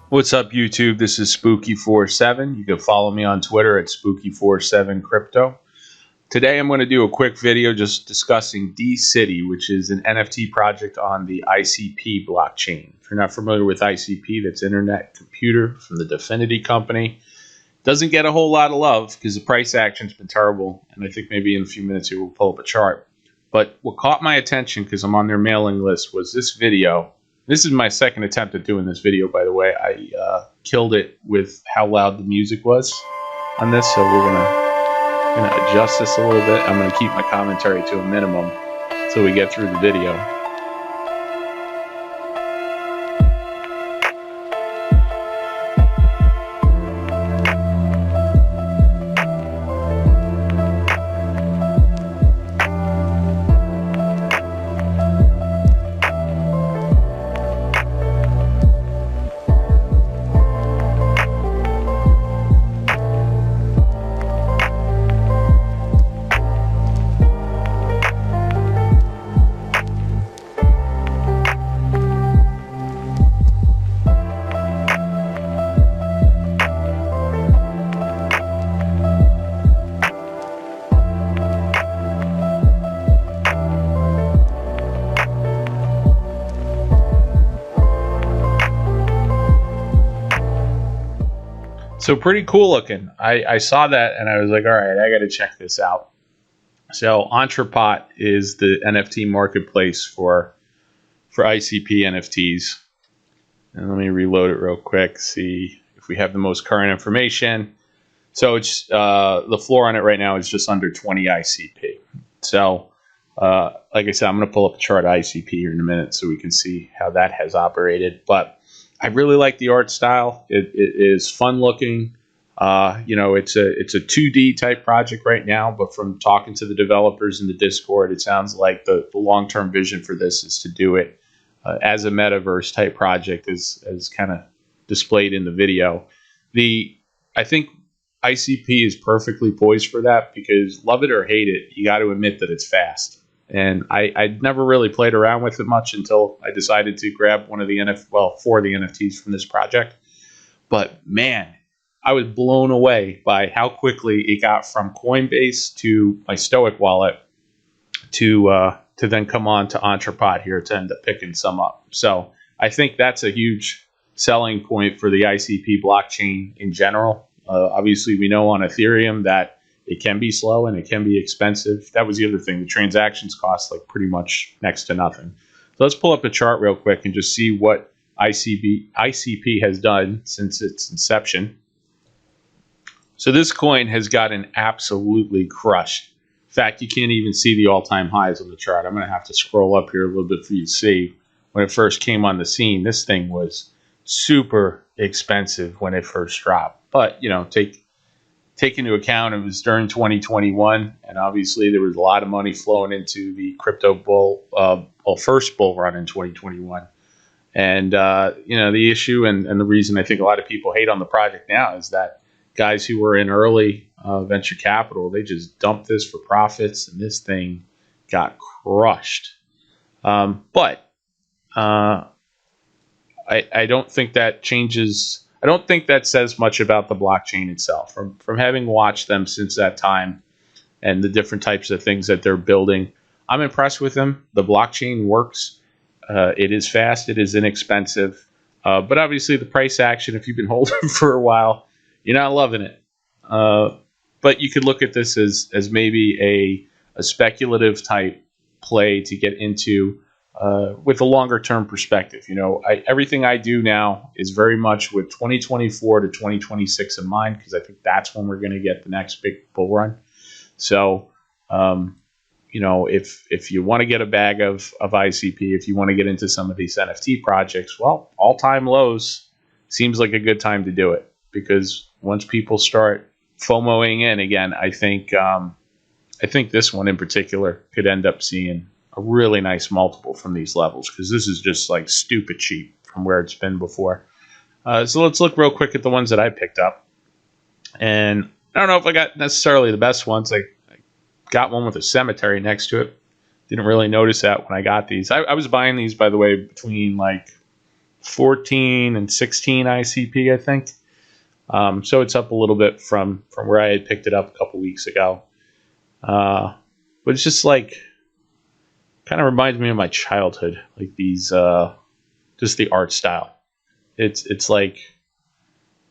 What's up, YouTube? This is Spooky47. You can follow me on Twitter at Spooky47Crypto. Today I'm going to do a quick video just discussing DCity, which is an NFT project on the ICP blockchain. If you're not familiar with ICP, that's Internet Computer from the Dfinity company. Doesn't get a whole lot of love because the price action's been terrible, and I think maybe in a few minutes here we'll pull up a chart. But what caught my attention, because I'm on their mailing list, was this video. This is my second attempt at doing this video, by the way. I killed it with how loud the music was on this, so we're gonna adjust this a little bit. I'm gonna keep my commentary to a minimum so we get through the video. So pretty cool looking. I saw that and I was like, all right, I got to check this out. So Entrepot is the NFT marketplace for ICP NFTs. And let me reload it real quick, see if we have the most current information. So it's the floor on it right now is just under 20 ICP. So like I said, I'm going to pull up a chart ICP here in a minute so we can see how that has operated. But I really like the art style. It is fun looking. It's a 2D type project right now, but from talking to the developers in the Discord, it sounds like the long-term vision for this is to do it as a Metaverse type project, as kind of displayed in the video. I think ICP is perfectly poised for that because, love it or hate it, you got to admit that it's fast. And I'd never really played around with it much until I decided to grab one of the four of the NFTs from this project. But man, I was blown away by how quickly it got from Coinbase to my Stoic wallet to then come on to Entrepot here to end up picking some up. So I think that's a huge selling point for the ICP blockchain in general. Obviously, we know on Ethereum that it can be slow and it can be expensive. That was the other thing. The transactions cost like pretty much next to nothing. So let's pull up a chart real quick and just see what ICP has done since its inception. So this coin has gotten absolutely crushed. In fact, you can't even see the all-time highs on the chart. I'm going to have to scroll up here a little bit for you to see. When it first came on the scene, this thing was super expensive when it first dropped. But, take into account it was during 2021, and obviously there was a lot of money flowing into the crypto first bull run in 2021. And, the issue and the reason I think a lot of people hate on the project now is that guys who were in early venture capital, they just dumped this for profits, and this thing got crushed. But I don't think that changes. I don't think that says much about the blockchain itself. From having watched them since that time and the different types of things that they're building, I'm impressed with them. The blockchain works. It is fast. It is inexpensive. But obviously the price action, if you've been holding for a while, you're not loving it. But you could look at this as maybe a speculative type play to get into with a longer term perspective. Everything I do now is very much with 2024 to 2026 in mind, because I think that's when we're going to get the next big bull run. So, if you want to get a bag of ICP, if you want to get into some of these NFT projects, well, all-time lows seems like a good time to do it, because once people start FOMOing in again, I think this one in particular could end up seeing a really nice multiple from these levels, because this is just like stupid cheap from where it's been before. So let's look real quick at the ones that I picked up. And I don't know if I got necessarily the best ones. I got one with a cemetery next to it. Didn't really notice that when I got these. I was buying these, by the way, between like 14 and 16 ICP, I think. So it's up a little bit from where I had picked it up a couple weeks ago. But it's just like, kind of reminds me of my childhood, like these, just the art style. It's like,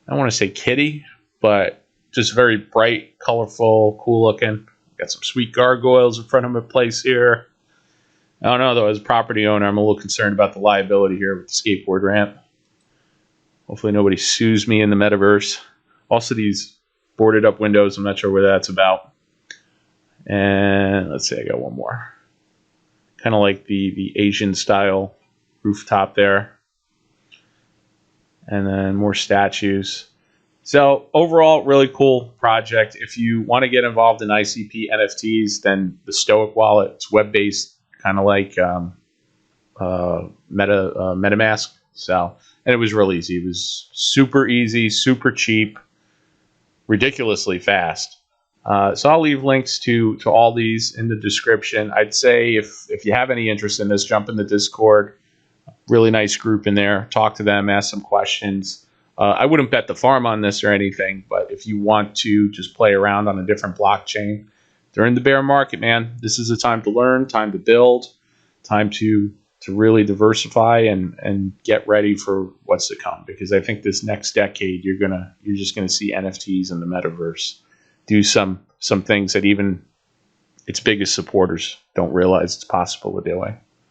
I don't want to say kiddie, but just very bright, colorful, cool looking. Got some sweet gargoyles in front of my place here. I don't know though, as a property owner, I'm a little concerned about the liability here with the skateboard ramp. Hopefully nobody sues me in the metaverse. Also these boarded up windows, I'm not sure where that's about. And let's see, I got one more. Kind of like the Asian style rooftop there. And then more statues. So overall, really cool project. If you want to get involved in ICP NFTs, then the Stoic wallet, it's web-based, kind of like MetaMask. So, and it was real easy. It was super easy, super cheap, ridiculously fast. So I'll leave links to all these in the description. I'd say if you have any interest in this, jump in the Discord. Really nice group in there. Talk to them, ask some questions. I wouldn't bet the farm on this or anything, but if you want to just play around on a different blockchain during the bear market, man, this is a time to learn, time to build, time to really diversify and get ready for what's to come. Because I think this next decade, you're just gonna see NFTs in the metaverse do some things that even its biggest supporters don't realize it's possible to do.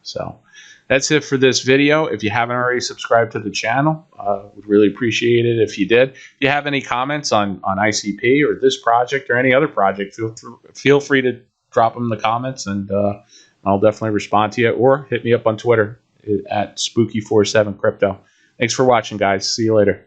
So that's it for this video. If you haven't already subscribed to the channel, would really appreciate it if you did. If you have any comments on ICP or this project or any other project, feel free to drop them in the comments, and I'll definitely respond to you. Or hit me up on Twitter at Spooky47Crypto. Thanks for watching, guys. See you later.